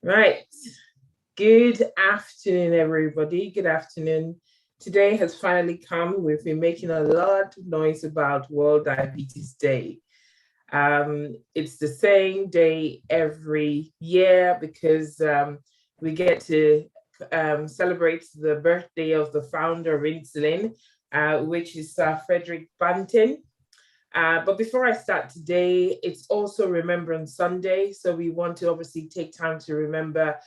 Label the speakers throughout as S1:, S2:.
S1: Right. Good afternoon, everybody. Good afternoon. Today has finally come. We've been making a lot of noise about World Diabetes Day. It's the same day every year because we get to celebrate the birthday of the founder of insulin, which is Sir Frederick Banting. But before I start today, it's also Remembrance Sunday. So we want to obviously take time to remember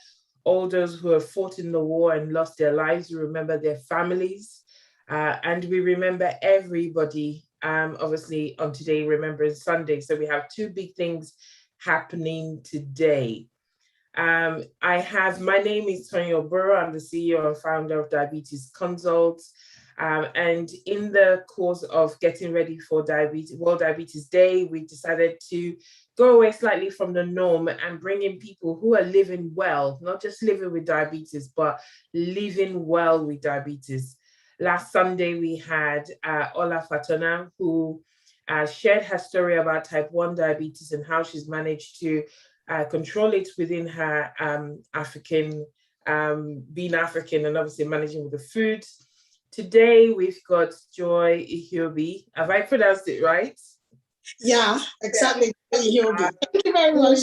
S1: all those who have fought in the war and lost their lives. We remember their families. And we remember everybody, obviously, on today, Remembrance Sunday. So we have two big things happening today. My name is Tony Oboro. I'm the CEO and founder of Diabetes Consults. And in the course of getting ready for World Diabetes Day, we decided to go away slightly from the norm and bring in people who are living well, not just living with diabetes, but living well with diabetes. Last Sunday, we had Ola Fatona, who shared her story about type 1 diabetes and how she's managed to control it within her being African and obviously managing with the food. Today, we've got Joy Ihoebi. Have I pronounced it right?
S2: Yeah, exactly. Ihoebi. Thank you very much.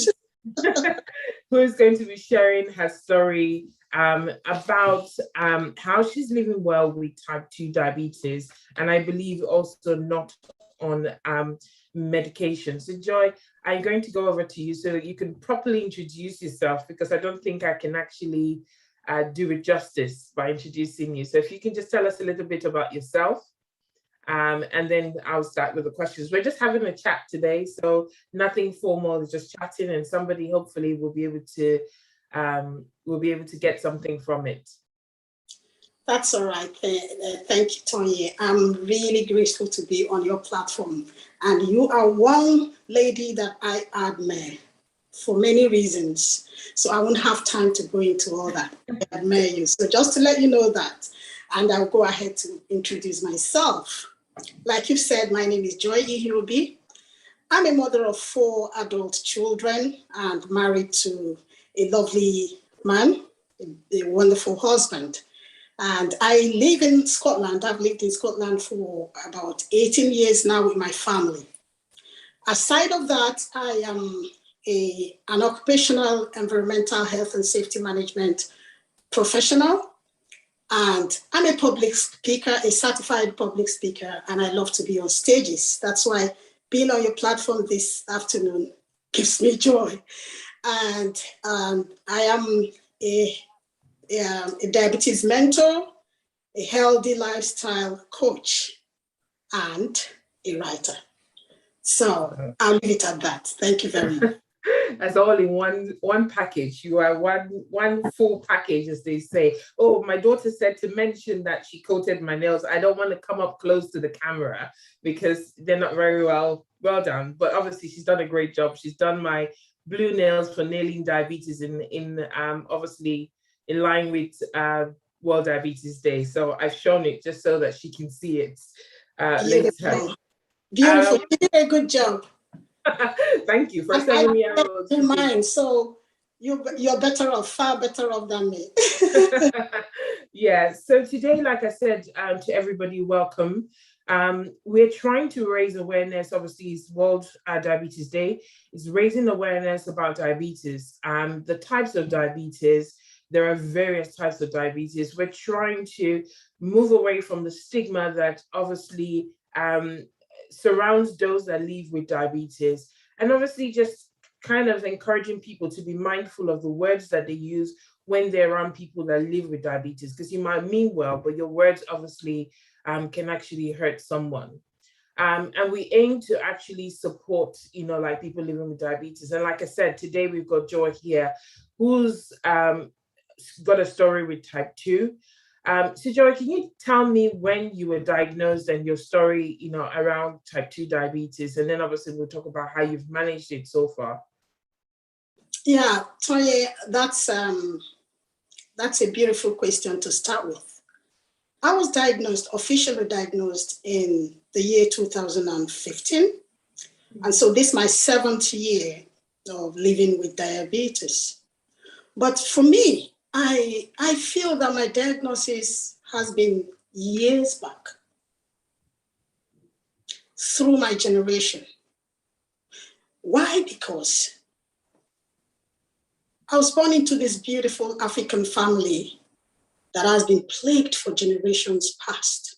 S1: Who is going to be sharing her story about how she's living well with type 2 diabetes, and I believe also not on medication. So, Joy, I'm going to go over to you so that you can properly introduce yourself, because I don't think I can actually do it justice by introducing you. So if you can just tell us a little bit about yourself, and then I'll start with the questions. We're just having a chat today, so nothing formal, just chatting, and somebody hopefully will be able to get something from it.
S2: That's all right. Thank you, Tony. I'm really grateful to be on your platform. And you are one lady that I admire for many reasons. So I won't have time to go into all that. I admire you. So just to let you know that, and I'll go ahead to introduce myself. Like you said, my name is Joy Ihoebi. I'm a mother of 4 adult children and married to a lovely man, a wonderful husband. And I live in Scotland. I've lived in Scotland for about 18 years now with my family. Aside of that, I am an occupational environmental health and safety management professional. And I'm a public speaker, a certified public speaker, and I love to be on stages. That's why being on your platform this afternoon gives me joy. And I am a diabetes mentor, a healthy lifestyle coach, and a writer. So I'll leave it at that. Thank you very much.
S1: That's all in one package. You are one full package, as they say. Oh, my daughter said to mention that she coated my nails. I don't want to come up close to the camera because they're not very well done. But obviously, she's done a great job. She's done my blue nails for nailing diabetes in obviously in line with World Diabetes Day. So I've shown it just so that she can see it later.
S2: Beautiful. You did a good job.
S1: Thank you for 7 years
S2: old. Mine, so you're better off, far better off than me.
S1: Yeah. So today, like I said, to everybody, welcome. We're trying to raise awareness. Obviously, it's World Diabetes Day. It's raising awareness about diabetes, the types of diabetes. There are various types of diabetes. We're trying to move away from the stigma that obviously surrounds those that live with diabetes, and obviously just kind of encouraging people to be mindful of the words that they use when they're around people that live with diabetes, because you might mean well, but your words obviously can actually hurt someone. And we aim to actually support, like people living with diabetes. And like I said, today we've got Joy here, who's got a story with type 2. So Joy, can you tell me when you were diagnosed and your story, around type 2 diabetes? And then obviously we'll talk about how you've managed it so far.
S2: Yeah, Tony, that's a beautiful question to start with. I was officially diagnosed in the year 2015. And so this is my 7th year of living with diabetes. But for me, I feel that my diagnosis has been years back through my generation. Why? Because I was born into this beautiful African family that has been plagued for generations past,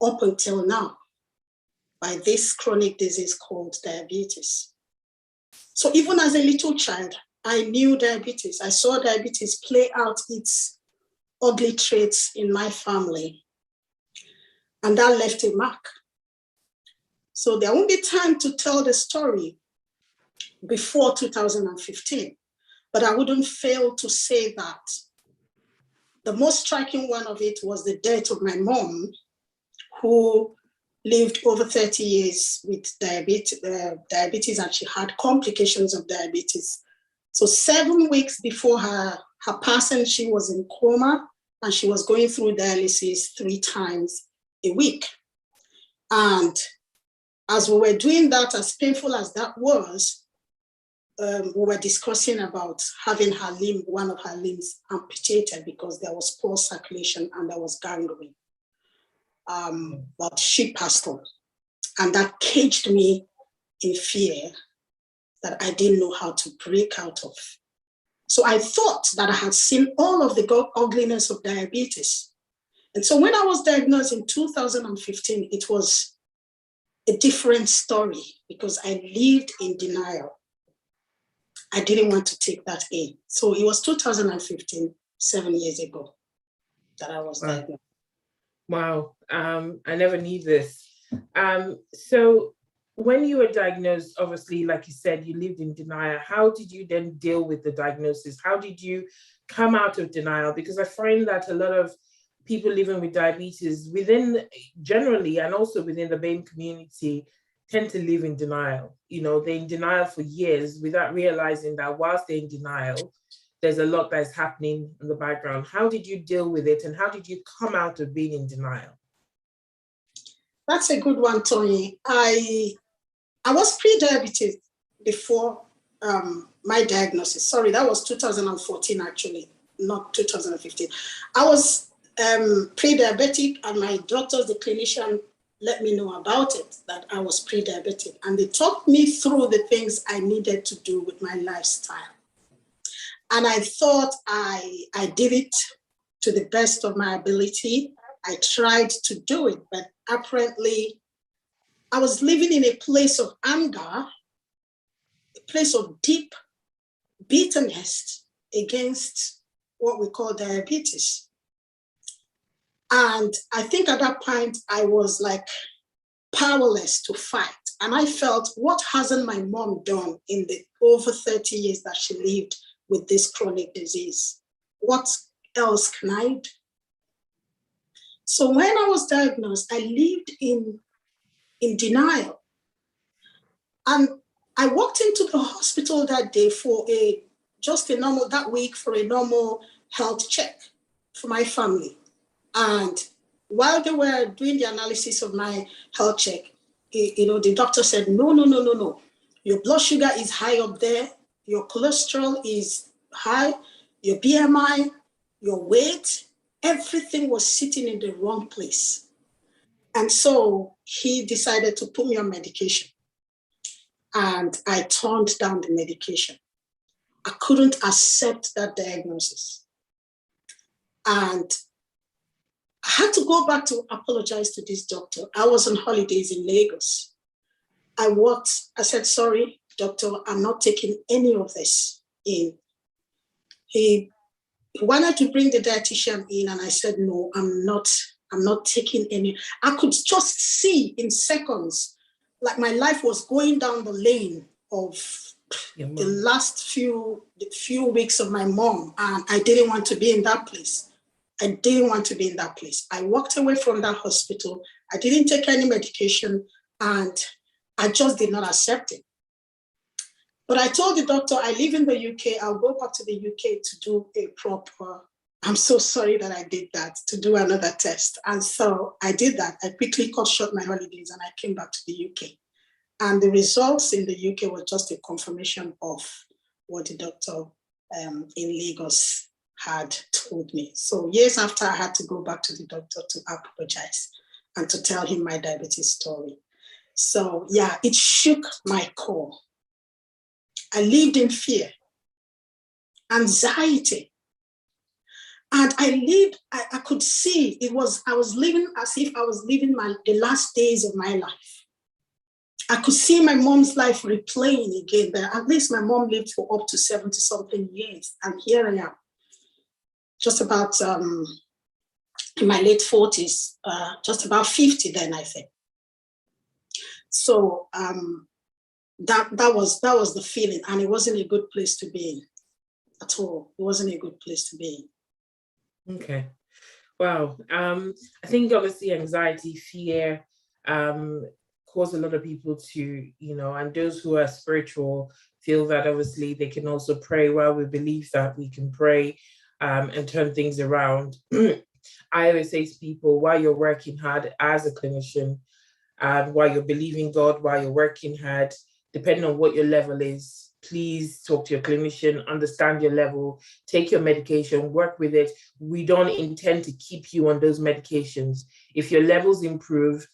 S2: up until now, by this chronic disease called diabetes. So even as a little child, I knew diabetes. I saw diabetes play out its ugly traits in my family, and that left a mark. So there won't be time to tell the story before 2015, but I wouldn't fail to say that the most striking one of it was the death of my mom, who lived over 30 years with diabetes, and she had complications of diabetes. So 7 weeks before her passing, she was in coma, and she was going through dialysis 3 times a week. And as we were doing that, as painful as that was, we were discussing about having one of her limbs amputated because there was poor circulation and there was gangrene. But she passed on, and that caged me in fear that I didn't know how to break out of. So I thought that I had seen all of the ugliness of diabetes. And so when I was diagnosed in 2015, it was a different story because I lived in denial. I didn't want to take that in. So it was 2015, 7 years ago, that I was diagnosed.
S1: Wow, I never knew this. So when you were diagnosed, obviously, like you said, you lived in denial. How did you then deal with the diagnosis? How did you come out of denial? Because I find that a lot of people living with diabetes generally, and also within the BAME community, tend to live in denial. You know, they're in denial for years without realizing that whilst they're in denial, there's a lot that's happening in the background. How did you deal with it, and how did you come out of being in denial?
S2: That's a good one, Tony. I was pre-diabetic before my diagnosis. Sorry, that was 2014 actually, not 2015. I was pre-diabetic, and my doctors, the clinician, let me know about it, that I was pre-diabetic. And they talked me through the things I needed to do with my lifestyle. And I thought I did it to the best of my ability. I tried to do it, but apparently I was living in a place of anger, a place of deep bitterness against what we call diabetes. And I think at that point I was like powerless to fight. And I felt, what hasn't my mom done in the over 30 years that she lived with this chronic disease? What else can I do? So when I was diagnosed, I lived in denial. And I walked into the hospital that day for that week for a normal health check for my family. And while they were doing the analysis of my health check, the doctor said, no. Your blood sugar is high up there. Your cholesterol is high. Your BMI, your weight, everything was sitting in the wrong place. And so he decided to put me on medication. And I turned down the medication. I couldn't accept that diagnosis. And I had to go back to apologize to this doctor. I was on holidays in Lagos. I said, sorry, doctor, I'm not taking any of this in. He wanted to bring the dietitian in, and I said, no, I'm not taking any. I could just see in seconds, like my life was going down the lane of the last few weeks of my mom, and I didn't want to be in that place. I walked away from that hospital. I didn't take any medication, and I just did not accept it. But I told the doctor, I live in the UK. I'll go back to the UK to do a proper, I'm so sorry that I did that, to do another test. And so I did that. I quickly cut short my holidays and I came back to the UK. And the results in the UK were just a confirmation of what the doctor in Lagos had told me. So years after, I had to go back to the doctor to apologize and to tell him my diabetes story. So yeah, it shook my core. I lived in fear, anxiety. And I could see I was living as if I was living the last days of my life. I could see my mom's life replaying again, but at least my mom lived for up to 70 something years. And here I am, just about in my late 40s, just about 50 then, I think. So that was the feeling, and it wasn't a good place to be in at all. It wasn't a good place to be
S1: in. Okay. Wow. I think obviously anxiety, fear, cause a lot of people to, and those who are spiritual feel that obviously they can also pray. Well, we believe that we can pray and turn things around. I always say to people, while you're working hard as a clinician, while you're believing God, while you're working hard, depending on what your level is, please talk to your clinician, understand your level, take your medication, work with it. We don't intend to keep you on those medications. If your levels improve,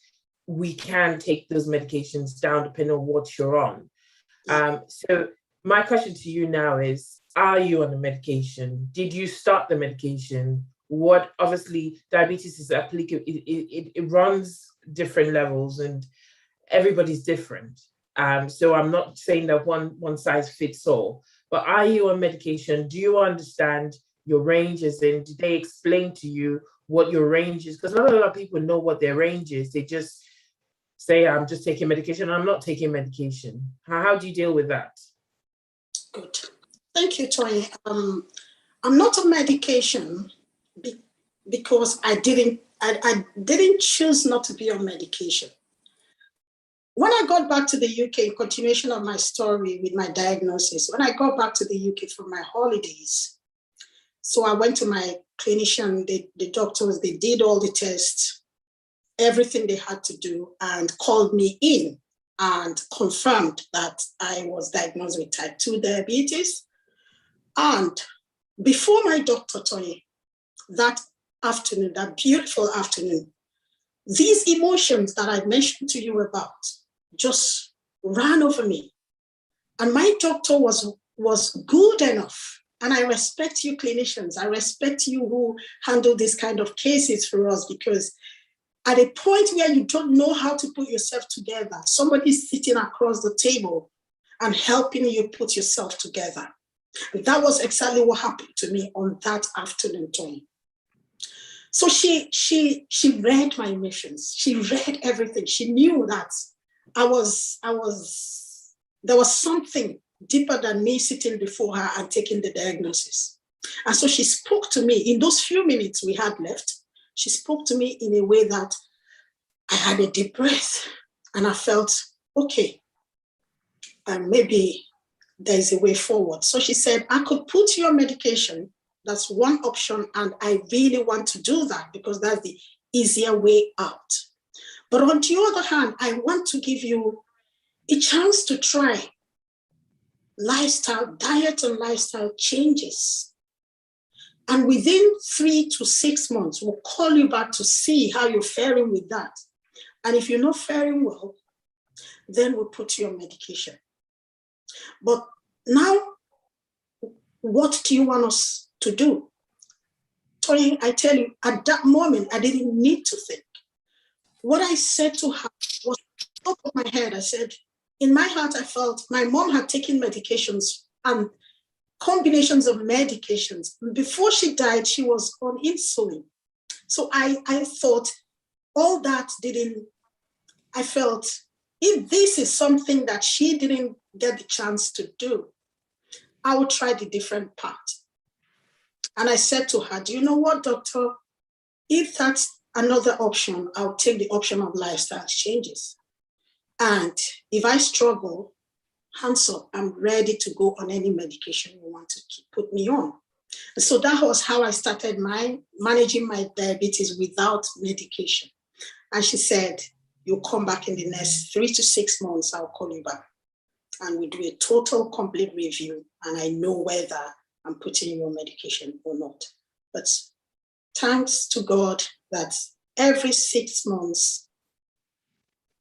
S1: we can take those medications down depending on what you're on. So my question to you now is, are you on the medication? Did you start the medication? What, obviously, diabetes is applicable, it runs different levels and everybody's different. So I'm not saying that one size fits all, but are you on medication? Do you understand your ranges? And do they explain to you what your range is? Because not a lot of people know what their range is. They just say, I'm just taking medication. I'm not taking medication. How do you deal with that?
S2: Good. Thank you, Tony. I'm not on medication because I didn't choose not to be on medication. When I got back to the UK, in continuation of my story with my diagnosis, when I got back to the UK for my holidays, so I went to my clinician, the doctors, they did all the tests, everything they had to do, and called me in and confirmed that I was diagnosed with type 2 diabetes. And before my doctor, Tony, that afternoon, that beautiful afternoon, these emotions that I mentioned to you about just ran over me. And my doctor was good enough. And I respect you clinicians. I respect you who handle this kind of cases for us, because at a point where you don't know how to put yourself together, somebody's sitting across the table and helping you put yourself together. That was exactly what happened to me on that afternoon, Tony. So she read my emotions. She read everything. She knew that there was something deeper than me sitting before her and taking the diagnosis. And so she spoke to me in those few minutes we had left. She spoke to me in a way that I had a deep breath and I felt, okay, maybe there's a way forward. So she said, I could put you on medication. That's one option. And I really want to do that because that's the easier way out. But on the other hand, I want to give you a chance to try diet and lifestyle changes. And within 3 to 6 months, we'll call you back to see how you're faring with that. And if you're not faring well, then we'll put you on medication. But now, what do you want us to do? Tony, I tell you, at that moment, I didn't need to think. What I said to her was top of my head. I said, in my heart, I felt my mom had taken medications and combinations of medications. Before she died, she was on insulin. So I thought all that I felt if this is something that she didn't get the chance to do, I will try the different part. And I said to her, do you know what, doctor? If that's another option, I'll take the option of lifestyle changes. And if I struggle, hands up, I'm ready to go on any medication you want to put me on. And so that was how I started managing my diabetes without medication. And she said, you'll come back in the next 3 to 6 months, I'll call you back. And we do a total complete review. And I know whether I'm putting you on medication or not. But thanks to God that every 6 months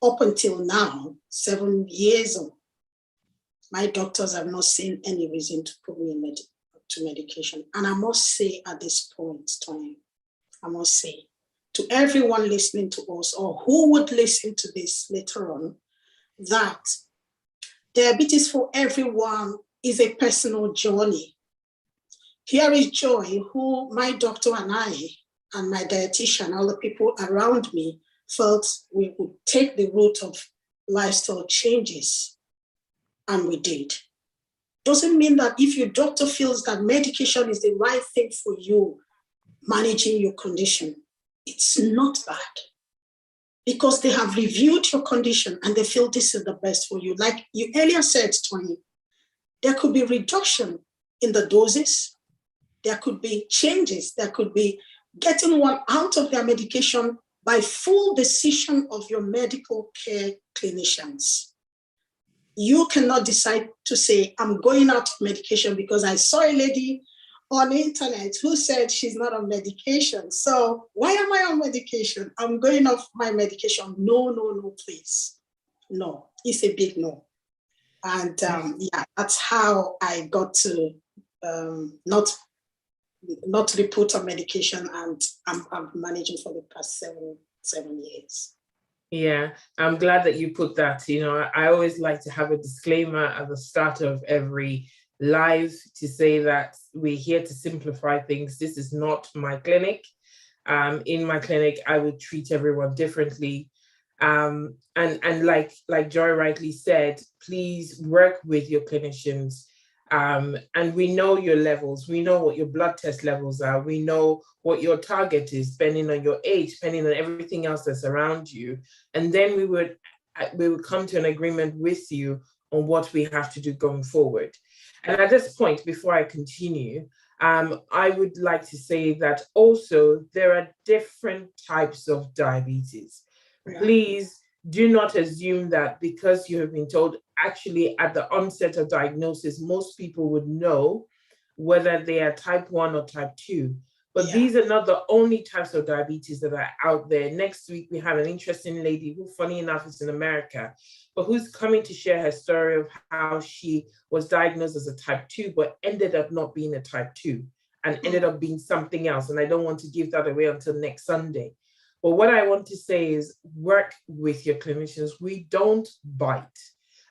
S2: up until now, 7 years on, my doctors have not seen any reason to put me to medication. And I must say at this point, Tony, I must say to everyone listening to us or who would listen to this later on, that diabetes for everyone is a personal journey. Here is Joy, who my doctor and I, and my dietitian, all the people around me, felt we would take the route of lifestyle changes, and we did. Doesn't mean that if your doctor feels that medication is the right thing for you, managing your condition, it's not bad. Because they have reviewed your condition and they feel this is the best for you. Like you earlier said, Tony, there could be reduction in the doses. There could be changes. There could be getting one out of their medication by full decision of your medical care clinicians. You cannot decide to say, I'm going out of medication because I saw a lady on the internet who said she's not on medication. So why am I on medication? I'm going off my medication. No, please. No, it's a big no. And yeah, that's how I got to not to be put on medication, and I'm managing for the past seven years.
S1: Yeah, I'm glad that you put that. You know, I always like to have a disclaimer at the start of every live to say that we're here to simplify things. This is not my clinic. In my clinic, I would treat everyone differently. And like Joy rightly said, please work with your clinicians. And we know your levels. We know what your blood test levels are. We know what your target is, depending on your age, depending on everything else that's around you. And then we would come to an agreement with you on what we have to do going forward. And at this point, before I continue, I would like to say that also there are different types of diabetes. Yeah. Please do not assume that because you have been told, actually at the onset of diagnosis, most people would know whether they are type 1 or type 2. But these are not the only types of diabetes that are out there. Next week, we have an interesting lady who, funny enough, is in America, but who's coming to share her story of how she was diagnosed as a type 2, but ended up not being a type 2 and ended up being something else. And I don't want to give that away until next Sunday. But what I want to say is work with your clinicians. We don't bite.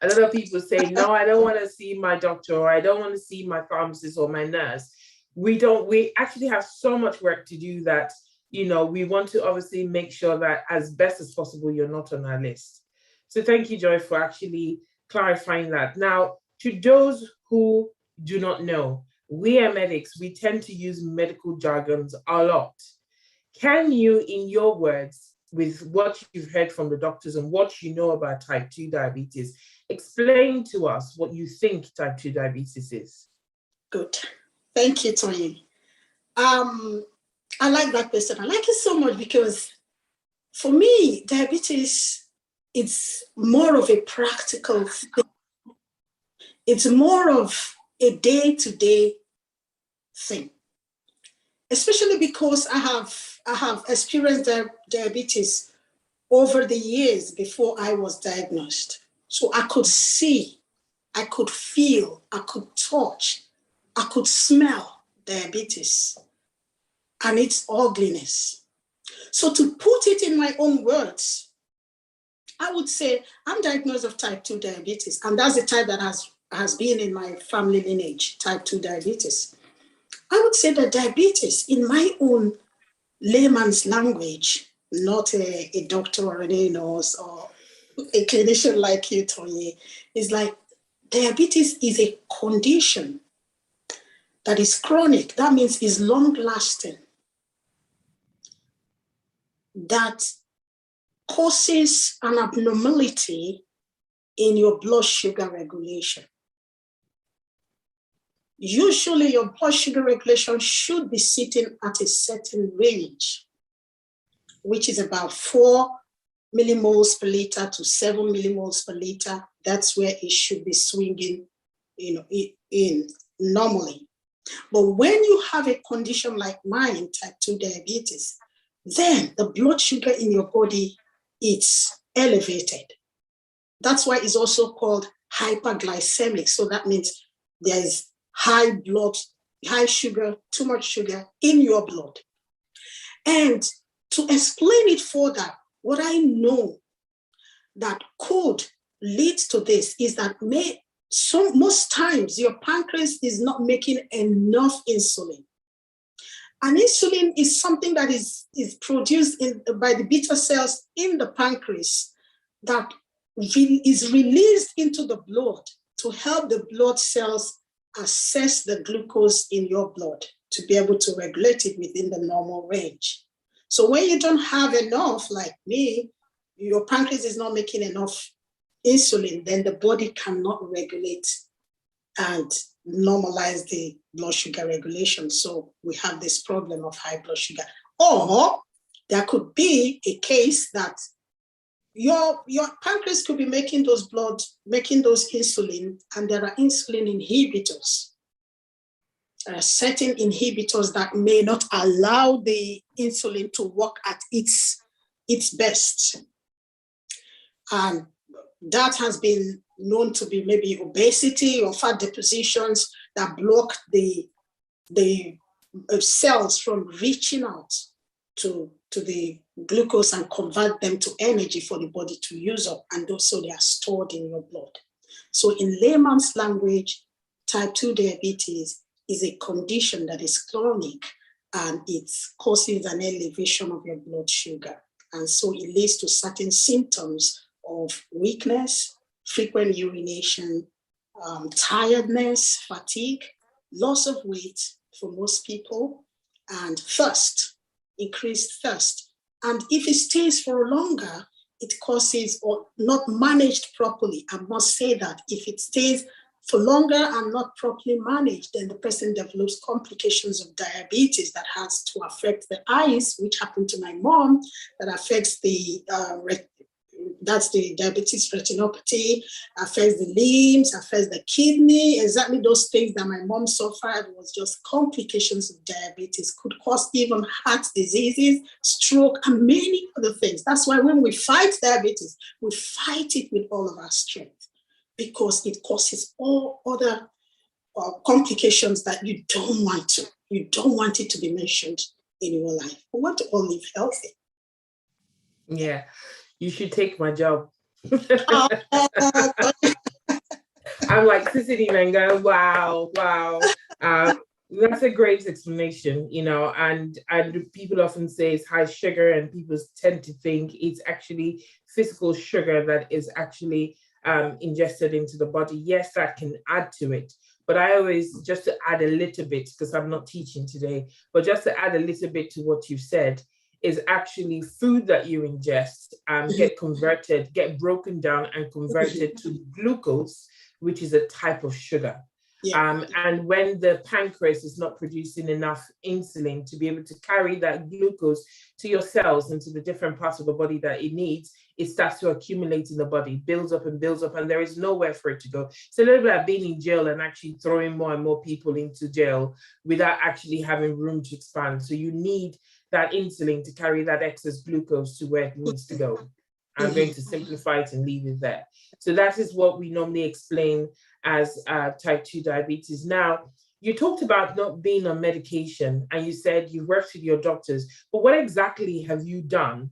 S1: A lot of people say, no, I don't want to see my doctor, or I don't want to see my pharmacist or my nurse. We actually have so much work to do that, you know, we want to obviously make sure that as best as possible, you're not on our list. So thank you, Joy, for actually clarifying that. Now, to those who do not know, we are medics, we tend to use medical jargons a lot. Can you, in your words, with what you've heard from the doctors and what you know about type 2 diabetes, explain to us what you think type 2 diabetes is?
S2: Good. Thank you, Tony. I like that question. I like it so much because for me, diabetes, it's more of a practical thing. It's more of a day-to-day thing, especially because I have experienced diabetes over the years before I was diagnosed. So I could see, I could feel, I could touch, I could smell diabetes and its ugliness. So to put it in my own words, I would say I'm diagnosed with type 2 diabetes, and that's the type that has been in my family lineage, type 2 diabetes. I would say that diabetes, in my own layman's language, not a doctor or a nurse or a clinician like you, Tony, is like diabetes is a condition that is chronic. That means it's long-lasting. That causes an abnormality in your blood sugar regulation. Usually your blood sugar regulation should be sitting at a certain range, which is about 4 millimoles per liter to 7 millimoles per liter. That's where it should be swinging, in normally. But when you have a condition like mine, type 2 diabetes, then the blood sugar in your body is elevated. That's why it's also called hyperglycemic. So that means there is high sugar, too much sugar in your blood. And to explain it further, what I know that could lead to this is that most times your pancreas is not making enough insulin. And insulin is something that is produced by the beta cells in the pancreas that is released into the blood to help the blood cells assess the glucose in your blood to be able to regulate it within the normal range. So when you don't have enough, like me, your pancreas is not making enough insulin, then the body cannot regulate and normalize the blood sugar regulation. So we have this problem of high blood sugar. Or there could be a case that your pancreas could be making those insulin, and there are insulin inhibitors. There are certain inhibitors that may not allow the insulin to work at its best. And that has been known to be maybe obesity or fat depositions that block the cells from reaching out to the glucose and convert them to energy for the body to use up, and also they are stored in your blood. So in layman's language, type 2 diabetes is a condition that is chronic, and it causes an elevation of your blood sugar. And so it leads to certain symptoms of weakness, frequent urination, tiredness, fatigue, loss of weight for most people, and thirst, increased thirst. And if it stays for longer, it causes, or not managed properly, I must say that if it stays for longer and not properly managed, then the person develops complications of diabetes that has to affect the eyes, which happened to my mom, that affects that's the diabetes retinopathy, affects the limbs, affects the kidney. Exactly those things that my mom suffered was just complications of diabetes, could cause even heart diseases, stroke, and many other things. That's why when we fight diabetes, we fight it with all of our strength, because it causes all other complications that you don't want to. You don't want it to be mentioned in your life. We want to all live healthy.
S1: Yeah. You should take my job. I'm like sitting and going, wow. That's a great explanation, and people often say it's high sugar, and people tend to think it's actually physical sugar that is actually ingested into the body. Yes, that can add to it. But I always, just to add a little bit, because I'm not teaching today, but just to add a little bit to what you've said, is actually food that you ingest get broken down and converted to glucose, which is a type of sugar. Yeah. And when the pancreas is not producing enough insulin to be able to carry that glucose to your cells and to the different parts of the body that it needs, it starts to accumulate in the body, builds up, and there is nowhere for it to go. It's a little bit like being in jail and actually throwing more and more people into jail without actually having room to expand. So you need that insulin to carry that excess glucose to where it needs to go. I'm going to simplify it and leave it there. So that is what we normally explain as type 2 diabetes. Now, you talked about not being on medication, and you said you worked with your doctors, but what exactly have you done?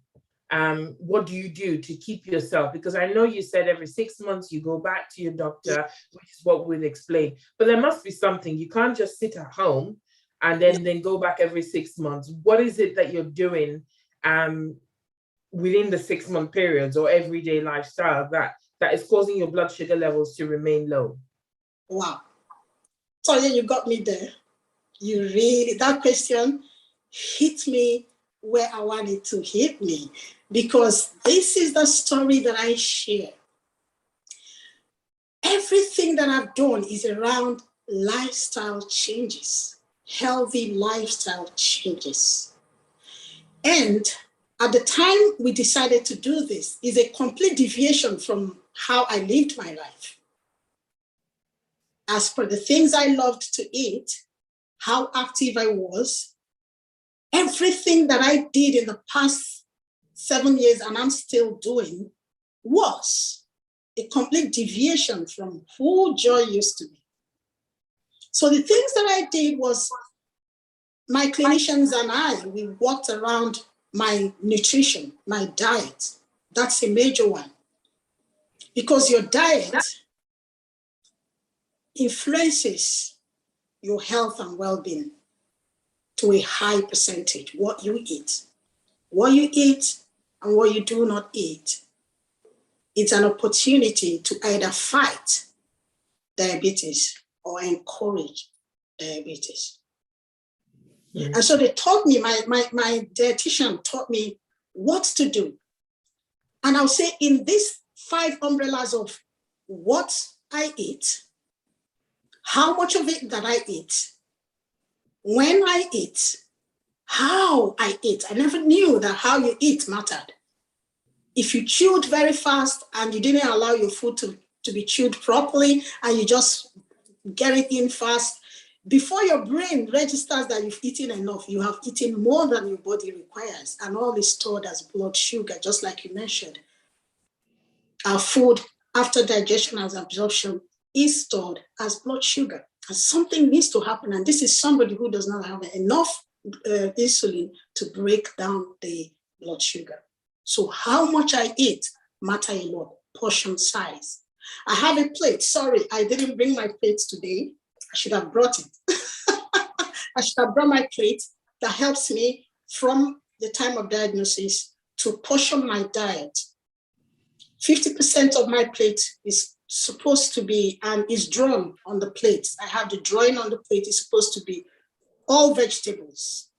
S1: What do you do to keep yourself? Because I know you said every 6 months you go back to your doctor, which is what we'll explain, but there must be something. You can't just sit at home and then go back every 6 months. What is it that you're doing within the 6 month periods or everyday lifestyle that is causing your blood sugar levels to remain low?
S2: Wow. So yeah, you got me there. That question hit me where I wanted to hit me, because this is the story that I share. Everything that I've done is around lifestyle changes, healthy lifestyle changes. And at the time we decided to do this is a complete deviation from how I lived my life. As per the things I loved to eat, how active I was. Everything that I did in the past 7 years and I'm still doing was a complete deviation from who Joy used to be. So the things that I did was my clinicians and I, we walked around my nutrition, my diet. That's a major one. Because your diet influences your health and well-being to a high percentage. What you eat and what you do not eat. It's an opportunity to either fight diabetes or encourage diabetes. Mm. And so they taught me, my dietitian taught me what to do. And I'll say in these 5 umbrellas of what I eat, how much of it that I eat, when I eat, how I eat. I never knew that how you eat mattered. If you chewed very fast and you didn't allow your food to be chewed properly and you just get it in fast, before your brain registers that you've eaten enough, you have eaten more than your body requires, and all is stored as blood sugar, just like you mentioned. Our food, after digestion and absorption, is stored as blood sugar. And something needs to happen, and this is somebody who does not have enough insulin to break down the blood sugar. So how much I eat matter a lot, portion size. I have a plate. Sorry, I didn't bring my plate today. I should have brought it. I should have brought my plate that helps me from the time of diagnosis to portion my diet. 50% of my plate is supposed to be, and is drawn on the plate. I have the drawing on the plate. It's supposed to be all vegetables,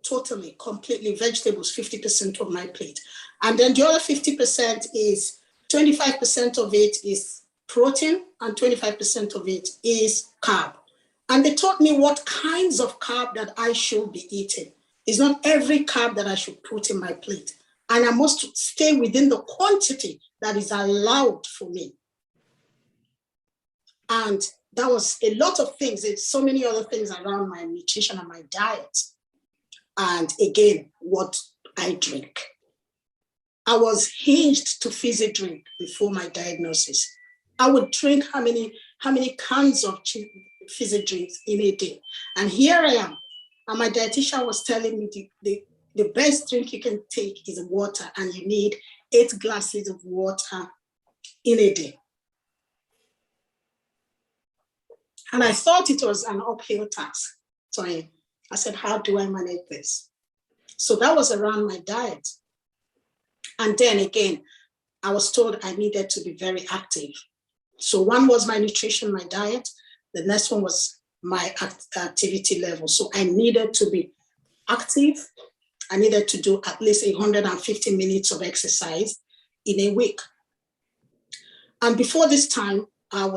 S2: totally, completely vegetables, 50% of my plate. And then the other 50% is, 25% of it is protein and 25% of it is carb. And they taught me what kinds of carb that I should be eating. It's not every carb that I should put in my plate. And I must stay within the quantity that is allowed for me. And that was a lot of things. There's so many other things around my nutrition and my diet. And again, what I drink. I was hinged to fizzy drink before my diagnosis. I would drink how many cans of fizzy drinks in a day. And here I am. And my dietitian was telling me the best drink you can take is water, and you need 8 glasses of water in a day. And I thought it was an uphill task. So I said, how do I manage this? So that was around my diet. And then again, I was told I needed to be very active. So one was my nutrition, my diet. The next one was my activity level. So I needed to be active. I needed to do at least 150 minutes of exercise in a week. And before this time, I'm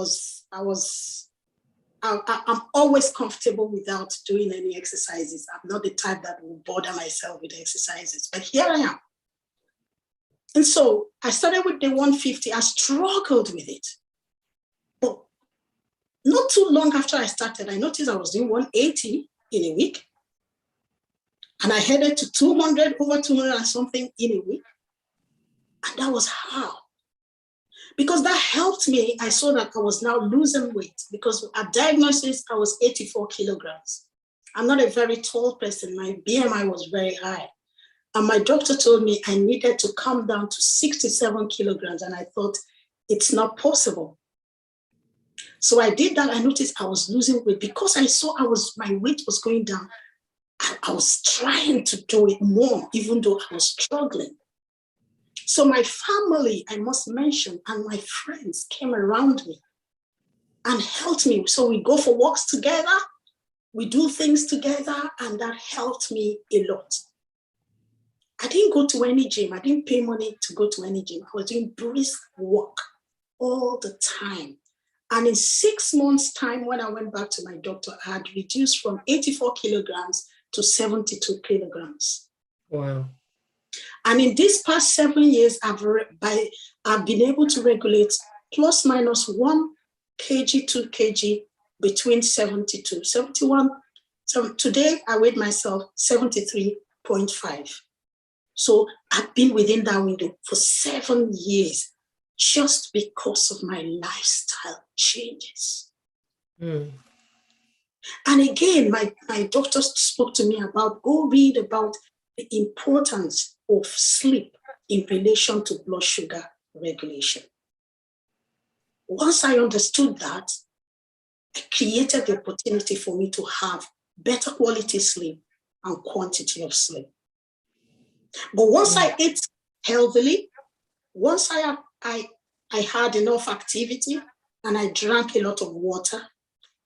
S2: always comfortable without doing any exercises. I'm not the type that will bother myself with exercises, but here I am. And so I started with the 150. I struggled with it. But not too long after I started, I noticed I was doing 180 in a week. And I headed to 200, over 200 and something in a week. And that was how. Because that helped me, I saw that I was now losing weight. Because at diagnosis, I was 84 kilograms. I'm not a very tall person. My BMI was very high. And my doctor told me I needed to come down to 67 kilograms. And I thought, it's not possible. So I did that. I noticed I was losing weight because I saw my weight was going down. I was trying to do it more, even though I was struggling. So my family, I must mention, and my friends came around me and helped me. So we go for walks together, we do things together, and that helped me a lot. I didn't go to any gym. I didn't pay money to go to any gym. I was doing brisk walk all the time. And in 6 months' time, when I went back to my doctor, I had reduced from 84 kilograms to 72 kilograms.
S1: Wow.
S2: And in these past 7 years, I've been able to regulate plus minus 1 kg, 2 kg between 71 So today I weighed myself 73.5. So I've been within that window for 7 years just because of my lifestyle changes.
S1: Mm.
S2: And again, my doctor spoke to me about, go read about the importance of sleep in relation to blood sugar regulation. Once I understood that, it created the opportunity for me to have better quality sleep and quantity of sleep. But once I ate healthily, once I had enough activity and I drank a lot of water,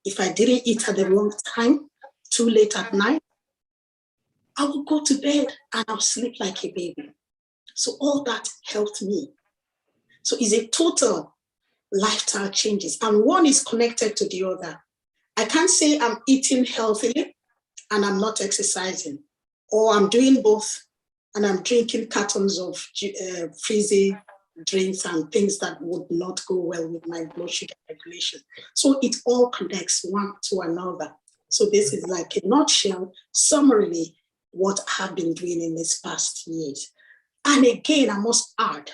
S2: if I didn't eat at the wrong time, too late at night, I would go to bed and I'll sleep like a baby. So all that helped me. So it's a total lifestyle changes, and one is connected to the other. I can't say I'm eating healthily and I'm not exercising, or I'm doing both and I'm drinking cartons of fizzy drinks and things that would not go well with my blood sugar regulation. So it all connects one to another. So this is like a nutshell, summarily, what I have been doing in these past years. And again, I must add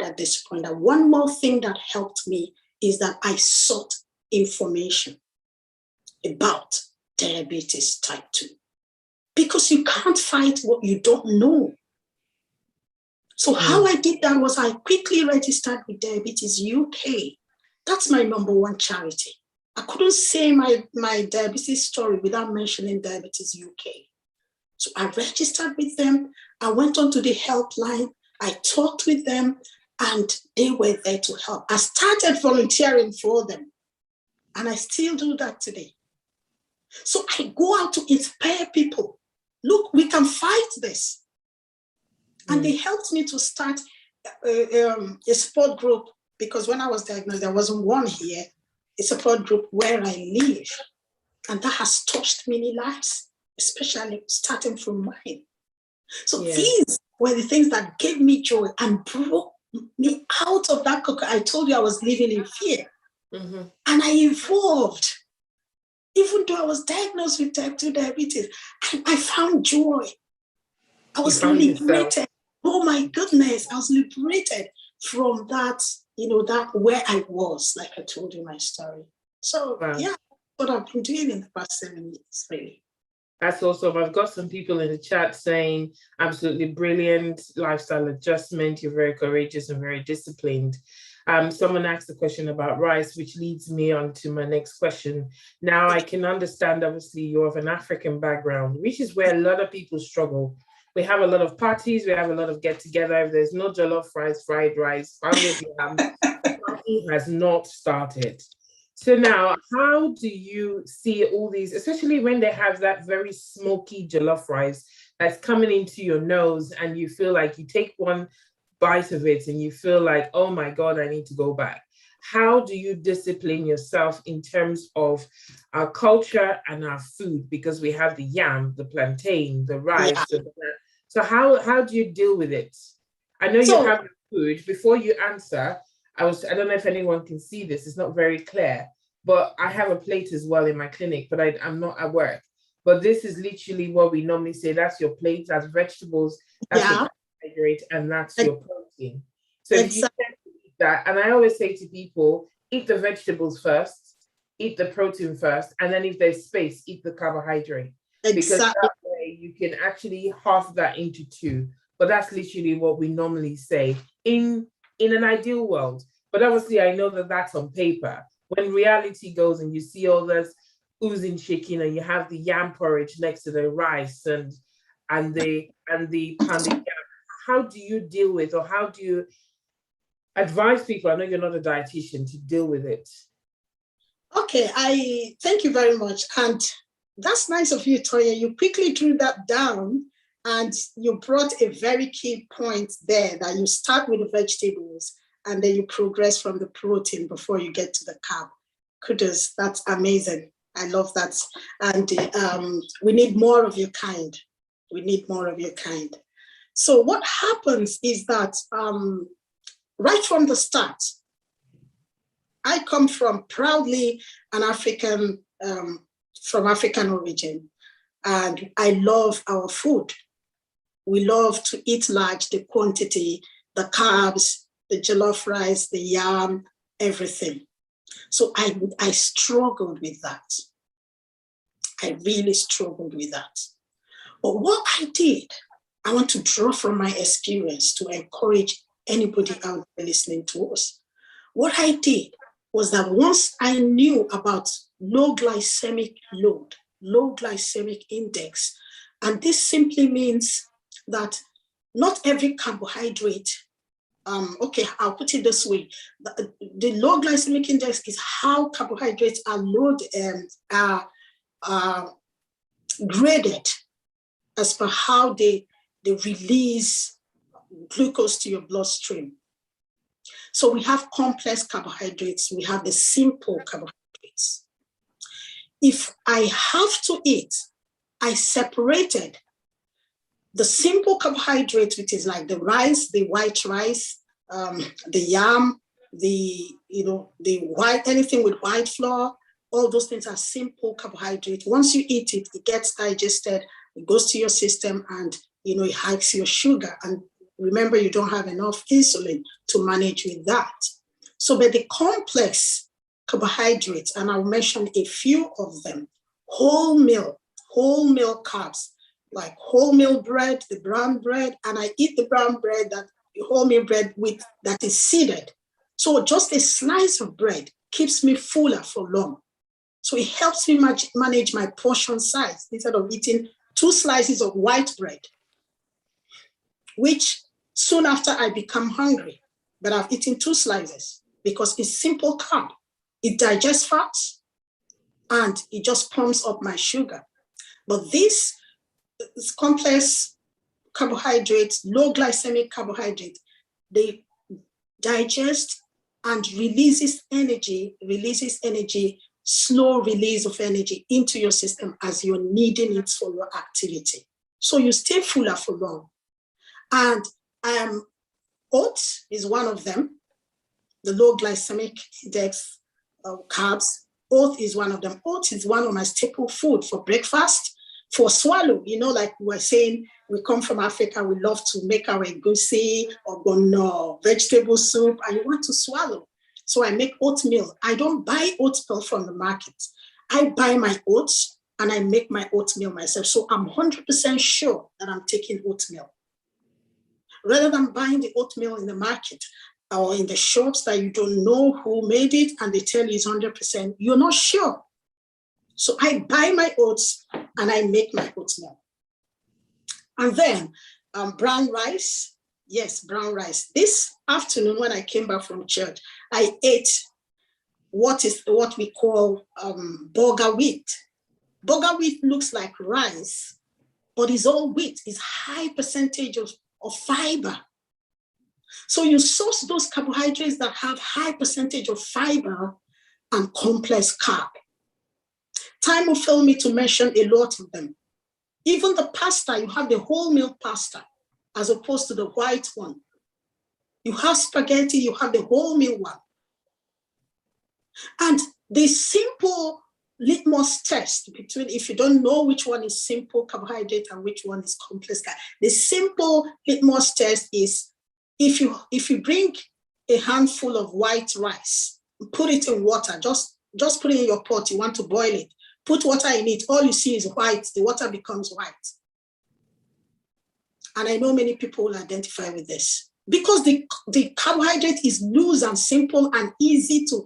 S2: at this point that one more thing that helped me is that I sought information about diabetes type 2. Because you can't fight what you don't know. So how I did that was I quickly registered with Diabetes UK. That's my number one charity. I couldn't say my diabetes story without mentioning Diabetes UK. So I registered with them. I went on to the helpline. I talked with them and they were there to help. I started volunteering for them and I still do that today. So I go out to inspire people. Look, we can fight this. And they helped me to start a support group, because when I was diagnosed, there wasn't one here, a support group where I live. And that has touched many lives, especially starting from mine. So these were the things that gave me joy and broke me out of that cocoon. I told you I was living in fear. And I evolved. Even though I was diagnosed with type 2 diabetes, I found joy. I was liberated. Oh my goodness, I was liberated from that, that where I was, like I told you my story. So yeah, what I've been doing in the past 7 years, really.
S1: That's awesome. I've got some people in the chat saying absolutely brilliant lifestyle adjustment. You're very courageous and very disciplined. Someone asked a question about rice, which leads me on to my next question. Now, I can understand, obviously, you're of an African background, which is where a lot of people struggle. We have a lot of parties, we have a lot of get-together. If there's no jollof rice, fried rice, family yam, the party has not started. So now, how do you see all these, especially when they have that very smoky jollof rice that's coming into your nose and you feel like you take one bite of it and you feel like, oh my God, I need to go back. How do you discipline yourself in terms of our culture and our food? Because we have the yam, the plantain, the rice. Yeah. So how do you deal with it? I know you have food. Before you answer, I don't know if anyone can see this. It's not very clear, but I have a plate as well in my clinic, but I'm not at work. But this is literally what we normally say. That's your plate. That's vegetables. That's your carbohydrate, and that's your protein. So if you tend to eat that, and I always say to people, eat the vegetables first, eat the protein first, and then if there's space, eat the carbohydrate. Because that way you can actually half that into two. But that's literally what we normally say in an ideal world. But obviously, I know that that's on paper. When reality goes and you see all this oozing chicken and you have the yam porridge next to the rice and the pounded yam, how do you deal with, or how do you advise people? I know you're not a dietitian, to deal with it.
S2: Okay, I thank you very much. And that's nice of you, Toya. You quickly drew that down and you brought a very key point there, that you start with the vegetables and then you progress from the protein before you get to the carb. Kudos, that's amazing. I love that. And we need more of your kind. We need more of your kind. So what happens is that right from the start, I come from proudly an African from African origin, and I love our food. We love to eat large, the quantity, the carbs, the jollof rice, the yam, everything. So I struggled with that. I really struggled with that. But what I did, I want to draw from my experience to encourage anybody out there listening to us. What I did was that once I knew about low glycemic load, low glycemic index, and this simply means that not every carbohydrate, okay, I'll put it this way. The low glycemic index is how carbohydrates are loaded, graded as per how they release glucose to your bloodstream. So we have complex carbohydrates, we have the simple carbohydrates. If I have to eat, I separated the simple carbohydrates, which is like the rice, the white rice, the yam, the white, anything with white flour, all those things are simple carbohydrates. Once you eat it, it gets digested, it goes to your system, and it hikes your sugar. And remember, you don't have enough insulin to manage with that. So, but the complex carbohydrates, and I'll mention a few of them, wholemeal carbs, like wholemeal bread, the brown bread, and I eat the brown bread, that wholemeal bread that is seeded. So just a slice of bread keeps me fuller for long. So it helps me manage my portion size instead of eating 2 slices of white bread, which soon after I become hungry, but I've eaten 2 slices because it's simple carb. It digests fats and it just pumps up my sugar. But this complex carbohydrates, low glycemic carbohydrates, they digest and releases energy, slow release of energy into your system as you're needing it for your activity. So you stay fuller for long. And oats is one of them, the low glycemic index carbs. Oat is one of them. Oats is one of my staple food for breakfast, for swallow. Like we were saying, we come from Africa, we love to make our egusi or bono, vegetable soup, and you want to swallow. So I make oatmeal. I don't buy oatmeal from the market. I buy my oats and I make my oatmeal myself. So I'm 100% sure that I'm taking oatmeal. Rather than buying the oatmeal in the market or in the shops that you don't know who made it and they tell you it's 100%, you're not sure. So I buy my oats and I make my oatmeal. And then brown rice. Yes, brown rice. This afternoon when I came back from church, I ate what we call burger wheat. Burger wheat looks like rice, but it's all wheat. It's high percentage of fiber. So you source those carbohydrates that have high percentage of fiber and complex carb. Time will fail me to mention a lot of them. Even the pasta, you have the wholemeal pasta as opposed to the white one. You have spaghetti, you have the wholemeal one. And the simple litmus test between, if you don't know which one is simple carbohydrate and which one is complex carb, the simple litmus test is if you bring a handful of white rice, put it in water, just put it in your pot, you want to boil it, put water in it, all you see is white, the water becomes white. And I know many people will identify with this because the carbohydrate is loose and simple and easy to,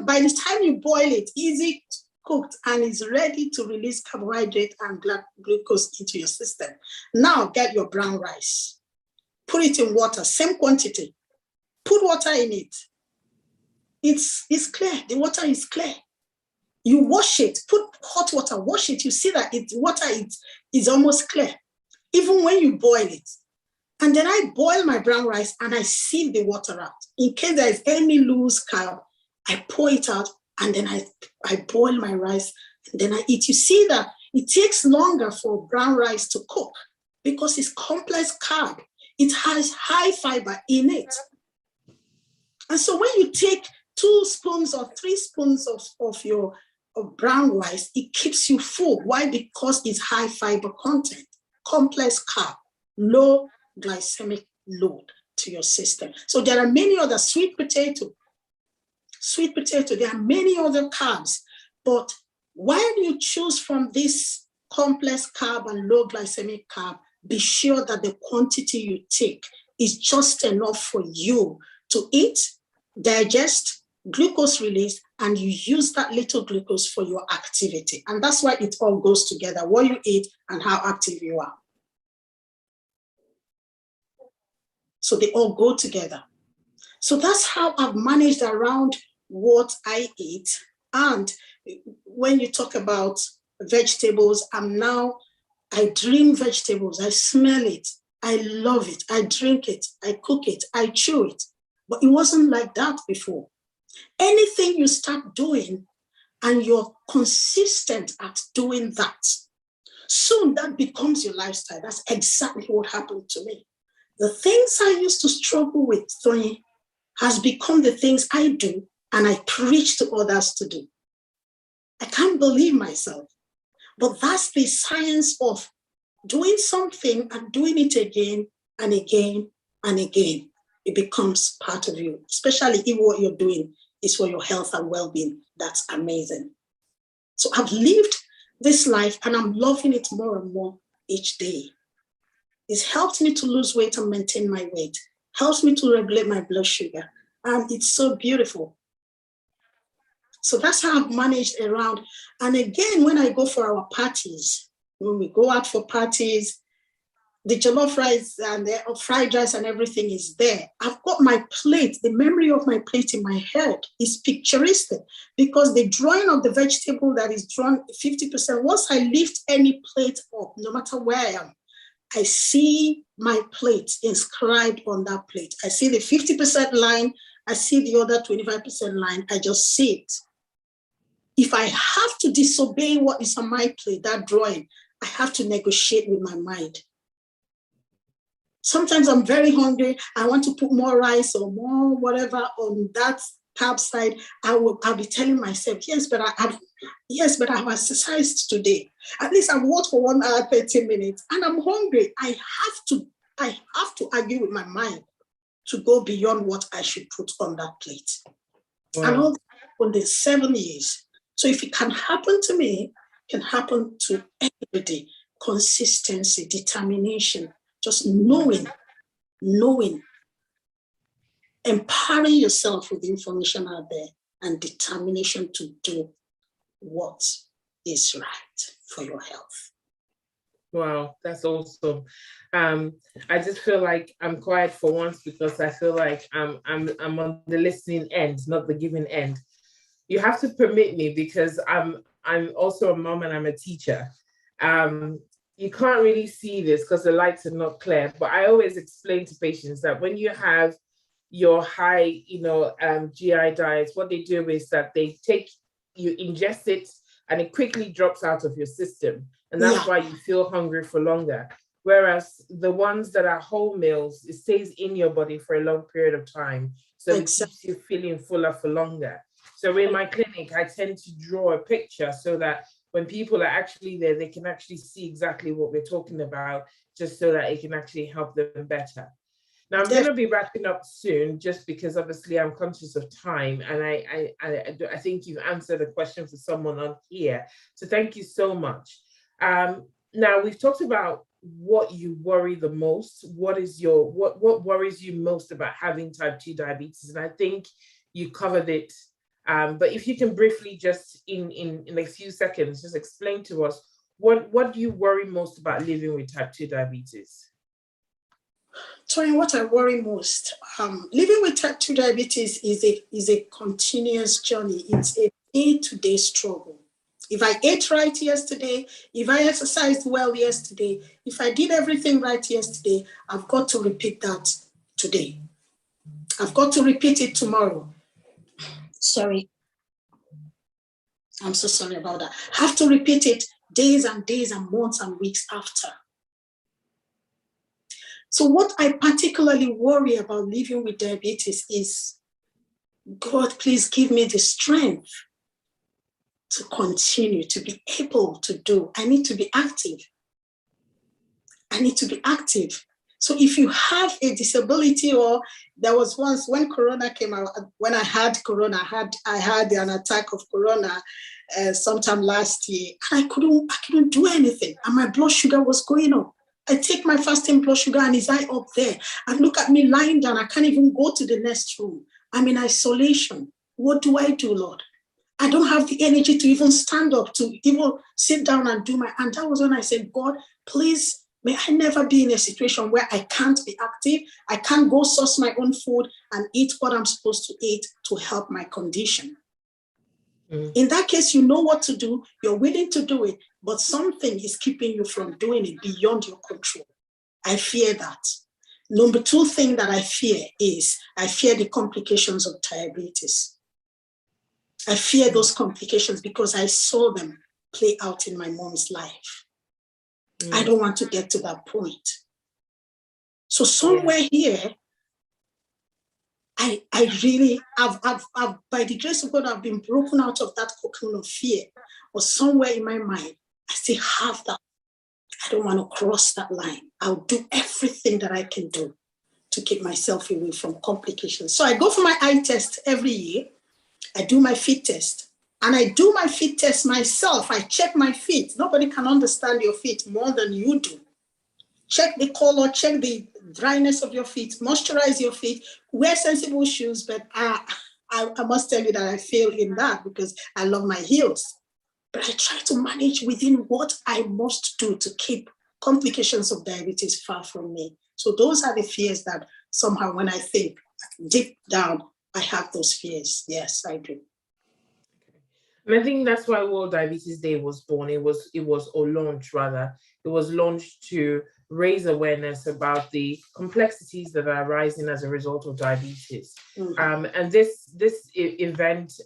S2: by the time you boil it, easy cooked and is ready to release carbohydrate and glucose into your system. Now get your brown rice, put it in water, same quantity, put water in it. It's clear, the water is clear. You wash it, put hot water, wash it, you see that water is almost clear, even when you boil it. And then I boil my brown rice and I sieve the water out. In case there is any loose carb, I pour it out and then I boil my rice and then I eat. You see that it takes longer for brown rice to cook because it's complex carb. It has high fiber in it. And so when you take 2 spoons or 3 spoons of your of brown rice, it keeps you full. Why? Because it's high fiber content, complex carb, low glycemic load to your system. So there are many other sweet potato, there are many other carbs, but while you choose from this complex carb and low glycemic carb, be sure that the quantity you take is just enough for you to eat, digest, glucose release, and you use that little glucose for your activity. And that's why it all goes together, what you eat and how active you are. So they all go together. So that's how I've managed around what I eat. And when you talk about vegetables, I dream vegetables, I smell it, I love it, I drink it, I cook it, I chew it. But it wasn't like that before. Anything you start doing and you're consistent at doing that, soon that becomes your lifestyle. That's exactly what happened to me. The things I used to struggle with, Tony, has become the things I do and I preach to others to do. I can't believe myself. But that's the science of doing something and doing it again and again and again. It becomes part of you, especially if what you're doing is for your health and well-being. That's amazing. So I've lived this life and I'm loving it more and more each day. It's helped me to lose weight and maintain my weight, helps me to regulate my blood sugar, and it's so beautiful. So that's how I've managed around. And again, when I go for our parties, when we go out for parties, the jollof rice and the fried rice and everything is there. I've got my plate, the memory of my plate in my head is picturesque because the drawing of the vegetable that is drawn 50%, once I lift any plate up, no matter where I am, I see my plate inscribed on that plate. I see the 50% line, I see the other 25% line, I just see it. If I have to disobey what is on my plate, that drawing, I have to negotiate with my mind. Sometimes I'm very hungry. I want to put more rice or more whatever on that carb side. I'll be telling myself, yes, but I've exercised today. At least I've walked for 1 hour, 30 minutes, and I'm hungry. I have to argue with my mind to go beyond what I should put on that plate. Wow. And all for the 7 years. So if it can happen to me, it can happen to everybody. Consistency, determination, just knowing, empowering yourself with the information out there and determination to do what is right for your health.
S1: Wow, that's awesome. I just feel like I'm quiet for once because I feel like I'm on the listening end, not the giving end. You have to permit me because I'm also a mom and I'm a teacher. You can't really see this because the lights are not clear, but I always explain to patients that when you have your high, GI diets, what they do is that you ingest it and it quickly drops out of your system. And that's why you feel hungry for longer. Whereas the ones that are whole meals, it stays in your body for a long period of time. So it keeps you feeling fuller for longer. So in my clinic, I tend to draw a picture so that when people are actually there, they can actually see exactly what we're talking about, just so that it can actually help them better. Now, I'm going to be wrapping up soon, just because obviously I'm conscious of time. And I think you've answered a question for someone on here. So thank you so much. Now, we've talked about what you worry the most. What worries you most about having type 2 diabetes? And I think you covered it. But if you can briefly, just in a few seconds, just explain to us what do you worry most about living with type 2 diabetes?
S2: Tony, what I worry most, living with type 2 diabetes is a continuous journey. It's a day-to-day struggle. If I ate right yesterday, if I exercised well yesterday, if I did everything right yesterday, I've got to repeat that today. I've got to repeat it tomorrow. Sorry. I'm so sorry about that. I have to repeat it days and days and months and weeks after. So what I particularly worry about living with diabetes is, God, please give me the strength to continue, to be able to do. I need to be active. I need to be active. So if you have a disability, or there was once when Corona came out, when I had Corona, I had an attack of Corona sometime last year, and I couldn't do anything, and my blood sugar was going up. I take my fasting blood sugar and it's high up there, and look at me lying down. I can't even go to the next room. I'm in isolation. What do I do, Lord? I don't have the energy to even stand up, to even sit down and do my, and that was when I said, God, please, may I never be in a situation where I can't be active. I can't go source my own food and eat what I'm supposed to eat to help my condition. In that case, you know what to do. You're willing to do it, but something is keeping you from doing it beyond your control. I fear that. Number two thing that I fear is I fear the complications of diabetes. I fear those complications because I saw them play out in my mom's life. I don't want to get to that point. So somewhere here, I really, I've, by the grace of God, I've been broken out of that cocoon of fear. But somewhere in my mind, I still have that. I don't want to cross that line. I'll do everything that I can do to keep myself away from complications. So I go for my eye test every year. I do my fit test. And I do my fit test myself. I check my feet. Nobody can understand your feet more than you do. Check the color, check the dryness of your feet, moisturize your feet, wear sensible shoes. But I must tell you that I fail in that because I love my heels. But I try to manage within what I must do to keep complications of diabetes far from me. So those are the fears that somehow when I think deep down, I have those fears. Yes, I do.
S1: And I think that's why World Diabetes Day was born. It was launched rather. It was launched to raise awareness about the complexities that are arising as a result of diabetes. And this event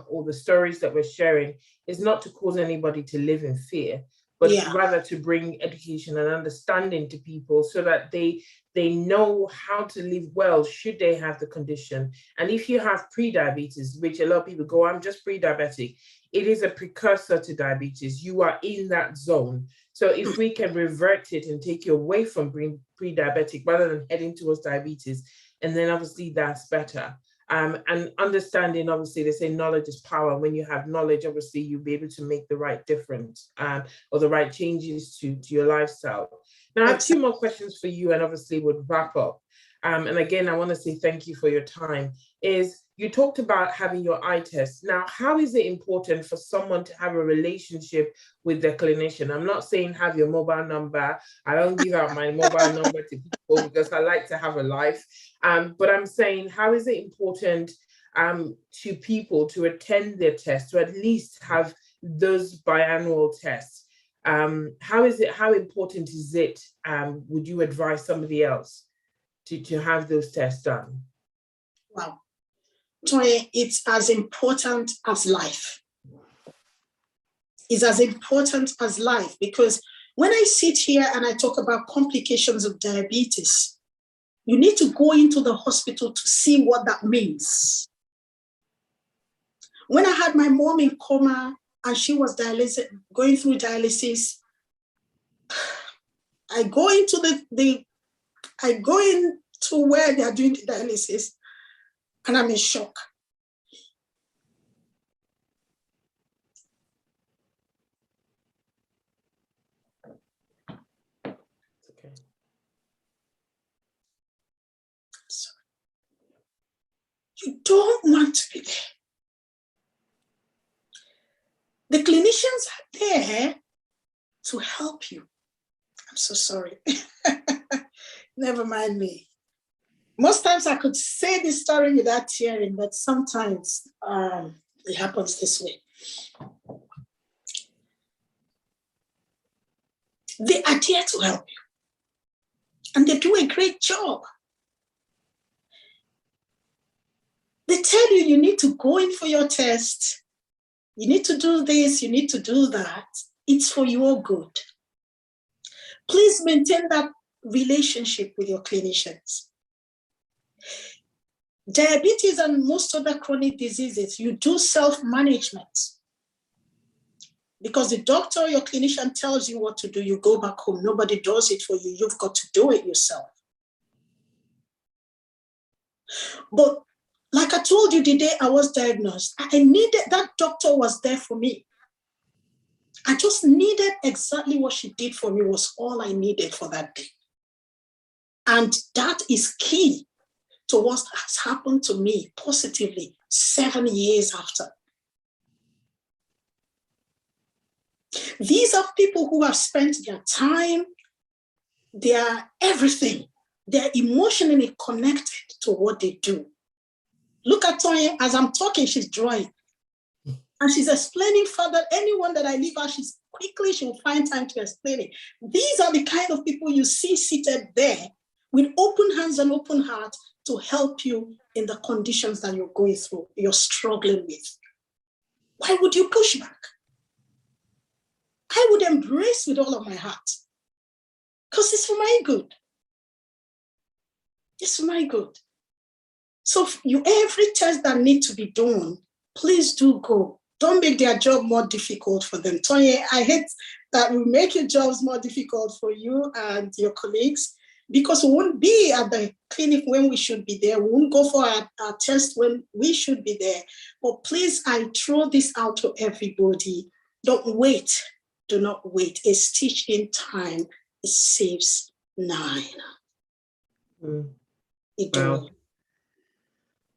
S1: or the stories that we're sharing is not to cause anybody to live in fear, but rather to bring education and understanding to people so that they know how to live well should they have the condition. And if you have pre-diabetes, which a lot of people go, I'm just pre-diabetic, it is a precursor to diabetes. You are in that zone. So if we can revert it and take you away from being pre-diabetic rather than heading towards diabetes, and then obviously that's better. And understanding, obviously, they say knowledge is power. When you have knowledge, obviously, you'll be able to make the right difference or the right changes to your lifestyle. Now, I have two more questions for you, and obviously we'll wrap up. And again, I want to say thank you for your time. You talked about having your eye test. Now, how is it important for someone to have a relationship with their clinician? I'm not saying have your mobile number. I don't give out my mobile number to people because I like to have a life. But I'm saying, how is it important to people to attend their test, to at least have those biannual tests? How important is it? Would you advise somebody else to have those tests done?
S2: Wow. Toye, it's as important as life. It's as important as life because when I sit here and I talk about complications of diabetes, you need to go into the hospital to see what that means. When I had my mom in coma and she was going through dialysis, I go into where they are doing the dialysis and I'm in shock.
S1: Okay.
S2: Sorry. You don't want to be there. The clinicians are there to help you. I'm so sorry. Never mind me. Most times I could say this story without tearing, but sometimes it happens this way. They are there to help you. And they do a great job. They tell you, you need to go in for your test. You need to do this, you need to do that. It's for your good. Please maintain that relationship with your clinicians. Diabetes and most other chronic diseases, you do self-management. Because the doctor or your clinician tells you what to do, you go back home. Nobody does it for you. You've got to do it yourself. But like I told you the day I was diagnosed, I needed, that doctor was there for me. I just needed exactly what she did for me was all I needed for that day. And that is key to what has happened to me positively 7 years after. These are people who have spent their time, their everything. They're emotionally connected to what they do. Look at Tonya, as I'm talking, she's drawing. And she's explaining further. Anyone that I leave out, she'll find time to explain it. These are the kind of people you see seated there with open hands and open heart to help you in the conditions that you're going through, you're struggling with. Why would you push back? I would embrace with all of my heart because it's for my good. It's for my good. So every test that needs to be done, please do go. Don't make their job more difficult for them. Tonya, I hate that we make your jobs more difficult for you and your colleagues because we won't be at the clinic when we should be there. We won't go for our test when we should be there. But please, I throw this out to everybody. Don't wait. Do not wait. A stitch in time, it saves 9. It
S1: Wow.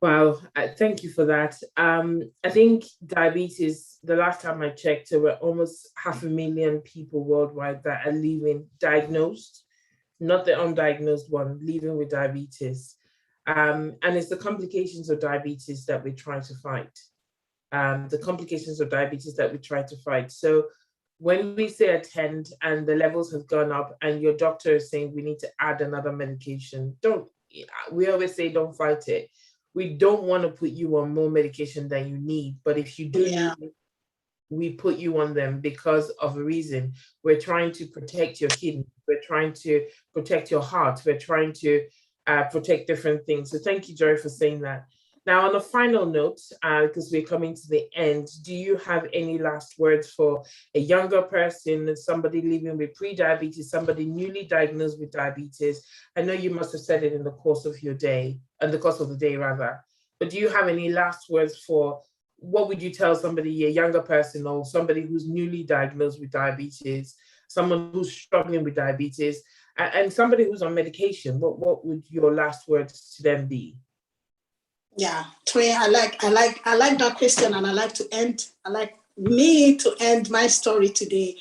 S1: Wow, thank you for that. I think diabetes, the last time I checked, there were almost 500,000 people worldwide that are living diagnosed, not the undiagnosed one, living with diabetes. And it's the complications of diabetes that we try to fight. The complications of diabetes that we try to fight. So when we say attend and the levels have gone up and your doctor is saying we need to add another medication, we always say don't fight it. We don't want to put you on more medication than you need, but if you do need it, we put you on them because of a reason. We're trying to protect your kidney. We're trying to protect your heart. We're trying to protect different things. So thank you, Joy, for saying that. Now, on a final note, because we're coming to the end, do you have any last words for a younger person, somebody living with pre-diabetes, somebody newly diagnosed with diabetes? I know you must have said it in the course of your day, in the course of the day rather, but do you have any last words for what would you tell somebody, a younger person or somebody who's newly diagnosed with diabetes, someone who's struggling with diabetes, and somebody who's on medication? What would your last words to them be?
S2: Yeah, Toya, I like that question, and I like me to end my story today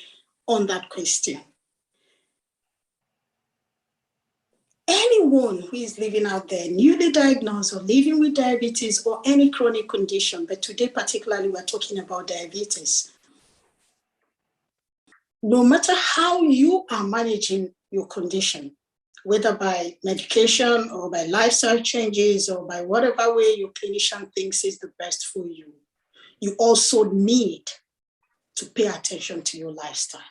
S2: on that question. Anyone who is living out there, newly diagnosed or living with diabetes or any chronic condition, but today particularly we're talking about diabetes. No matter how you are managing your condition, whether by medication or by lifestyle changes or by whatever way your clinician thinks is the best for you, you also need to pay attention to your lifestyle.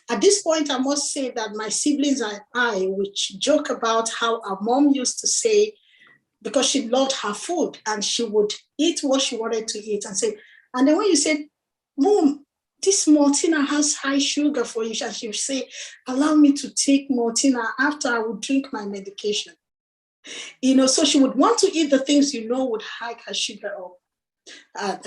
S2: At this point, I must say that my siblings and I, which joke about how our mom used to say, because she loved her food and she would eat what she wanted to eat and say, and then when you said, Mom, this Maltina has high sugar for you, and she would say, allow me to take Maltina after I would drink my medication. So she would want to eat the things would hike her sugar up,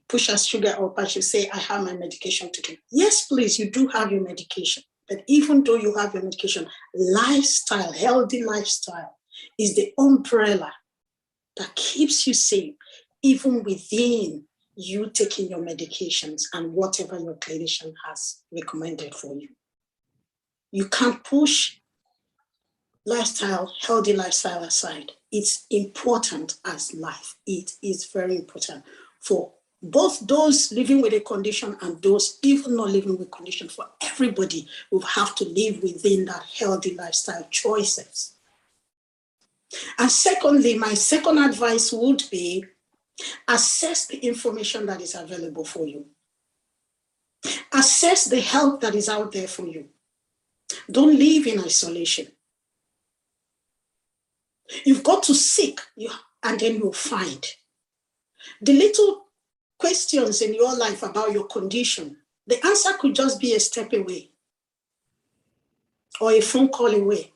S2: push her sugar up, and she'd say, I have my medication to do. Yes, please, you do have your medication. But even though you have your medication, lifestyle, healthy lifestyle is the umbrella that keeps you safe, even within you taking your medications and whatever your clinician has recommended for you. You can't push lifestyle, healthy lifestyle aside. It's important as life. It is very important for both those living with a condition and those even not living with condition. For everybody, we have to live within that healthy lifestyle choices. And secondly, my second advice would be assess the information that is available for you. Assess the help that is out there for you. Don't live in isolation. You've got to seek, and then you'll find. The little questions in your life about your condition, the answer could just be a step away, or a phone call away,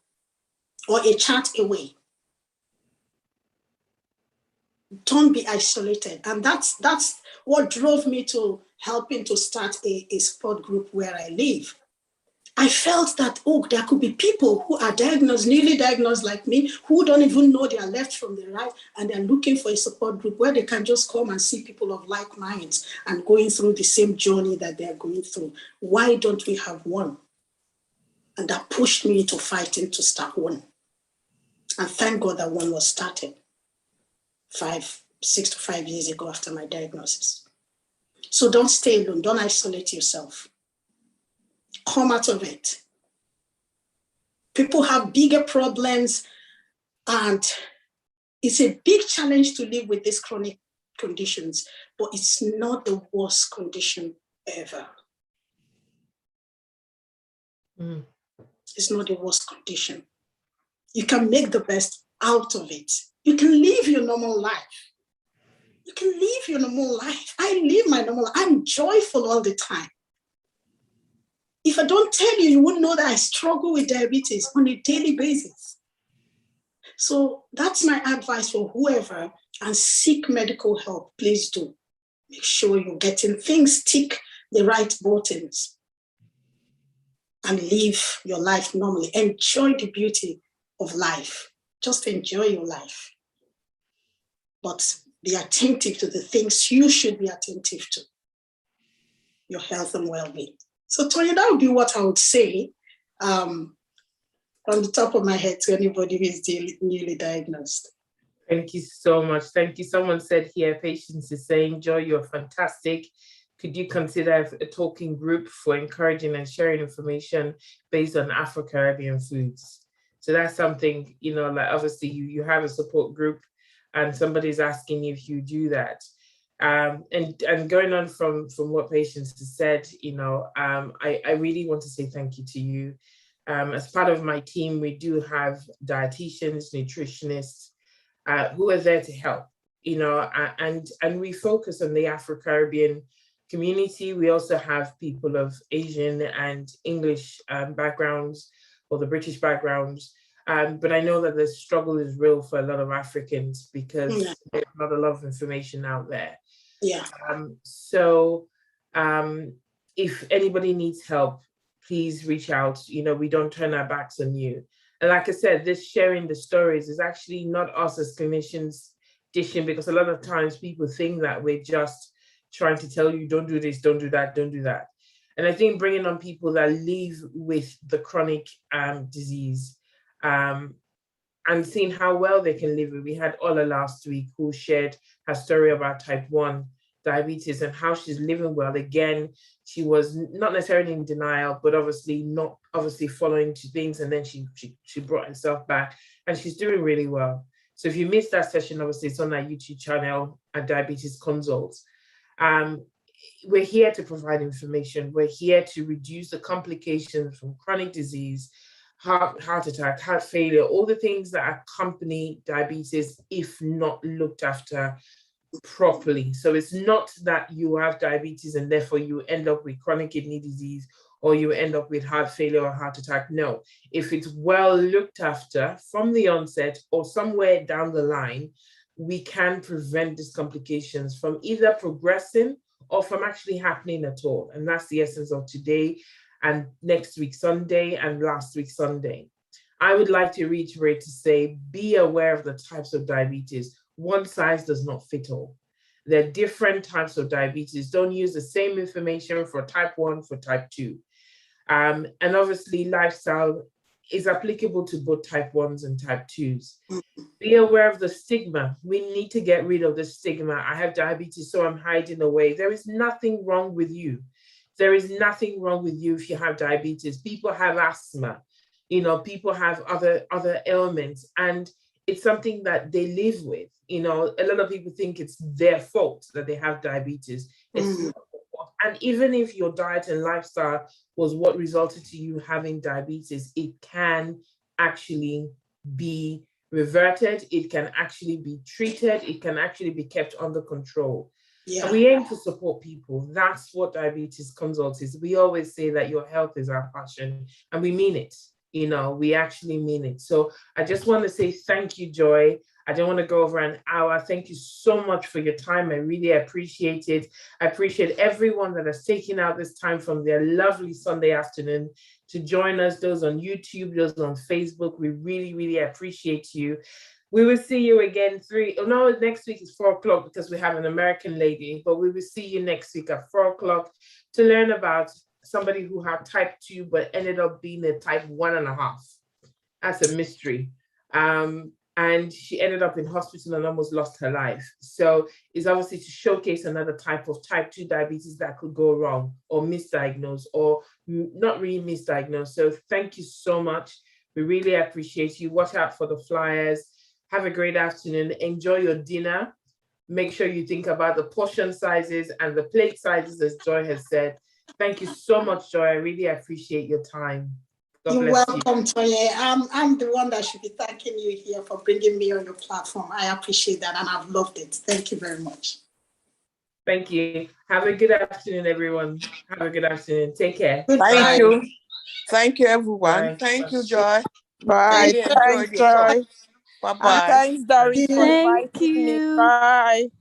S2: or a chat away. Don't be isolated. And that's what drove me to helping to start a support group where I live. I felt that, oh, there could be people who are diagnosed, newly diagnosed like me, who don't even know their left from the right, and they're looking for a support group where they can just come and see people of like minds and going through the same journey that they're going through. Why don't we have one? And that pushed me into fighting to start one. And thank God that one was started 6 to 5 years ago after my diagnosis. So don't stay alone, don't isolate yourself. Come out of it. People have bigger problems, and it's a big challenge to live with these chronic conditions, but it's not the worst condition ever. It's not the worst condition. You can make the best out of it. You can live your normal life. You can live your normal life. I live my normal life. I'm joyful all the time. If I don't tell you, you wouldn't know that I struggle with diabetes on a daily basis. So that's my advice for whoever, and seek medical help. Please do. Make sure you're getting things, tick the right buttons, and live your life normally. Enjoy the beauty of life. Just enjoy your life. But be attentive to the things you should be attentive to. Your health and well-being. So, Tonya, that would be what I would say from the top of my head to anybody who is newly diagnosed.
S1: Thank you so much. Thank you. Someone said here, Patience is saying, Joy, you're fantastic. Could you consider a talking group for encouraging and sharing information based on Afro-Caribbean foods? So that's something, you know, like obviously you have a support group and somebody's asking if you do that. And going on from what Patience has said, you know, I really want to say thank you to you. As part of my team, we do have dietitians, nutritionists who are there to help, you know, and we focus on the Afro-Caribbean community. We also have people of Asian and English backgrounds, or the British backgrounds. But I know that the struggle is real for a lot of Africans because there's not a lot of information out there.
S2: Yeah.
S1: If anybody needs help, please reach out. You know, we don't turn our backs on you. And like I said, this sharing the stories is actually not us as clinicians dishing, because a lot of times people think that we're just trying to tell you, don't do this, don't do that, don't do that. And I think bringing on people that live with the chronic disease and seeing how well they can live with. We had Ola last week who shared her story about type 1 diabetes and how she's living well. Again, she was not necessarily in denial, but not following to things. And then she brought herself back and she's doing really well. So if you missed that session, obviously it's on our YouTube channel at Diabetes Consults. We're here to provide information. We're here to reduce the complications from chronic disease, heart attack, heart failure, all the things that accompany diabetes if not looked after properly. So it's not that you have diabetes and therefore you end up with chronic kidney disease or you end up with heart failure or heart attack. No, if it's well looked after from the onset or somewhere down the line, we can prevent these complications from either progressing or from actually happening at all. And that's the essence of today and next week Sunday and last week Sunday. I would like to reiterate to say, be aware of the types of diabetes. One size does not fit all. There are different types of diabetes. Don't use the same information for type 1 for type 2. And obviously lifestyle is applicable to both type 1s and type 2s. Be aware of the stigma. We need to get rid of the stigma. I have diabetes, so I'm hiding away. There is nothing wrong with you. There is nothing wrong with you if you have diabetes. People have asthma. You know, people have other ailments, and it's something that they live with. You know, a lot of people think it's their fault that they have diabetes. It's not their fault. And even if your diet and lifestyle was what resulted to you having diabetes, it can actually be reverted. It can actually be treated. It can actually be kept under control. And we aim to support people. That's what Diabetes Consult is. We always say that your health is our passion, and we mean it. We actually mean it. So I just want to say thank you, Joy. I don't want to go over an hour. Thank you so much for your time. I really appreciate it. I appreciate everyone that has taken out this time from their lovely Sunday afternoon to join us, those on YouTube, those on Facebook. We really, really appreciate you. We will see you again next week is 4:00 because we have an American lady, but we will see you next week at 4:00 to learn about somebody who had type 2 but ended up being a type 1.5. That's a mystery. And she ended up in hospital and almost lost her life. So it's obviously to showcase another type of type 2 diabetes that could go wrong or misdiagnosed or not really misdiagnosed. So thank you so much. We really appreciate you. Watch out for the flyers. Have a great afternoon. Enjoy your dinner. Make sure you think about the portion sizes and the plate sizes, as Joy has said. Thank you so much, Joy. I really appreciate your time.
S2: You're welcome, Toye. I'm the one that should be thanking you here for bringing me on your platform. I appreciate that, and I've loved it. Thank you very much.
S1: Thank you. Have a good afternoon, everyone. Have a good afternoon. Take care.
S3: Thank you. Thank you, everyone.
S1: Bye.
S3: Thank you, Joy.
S4: Bye.
S3: Really
S4: Thanks, Joy.
S3: Bye-bye.
S4: Thanks, Doris, for
S5: Thank
S4: inviting me.
S5: you.
S4: Bye.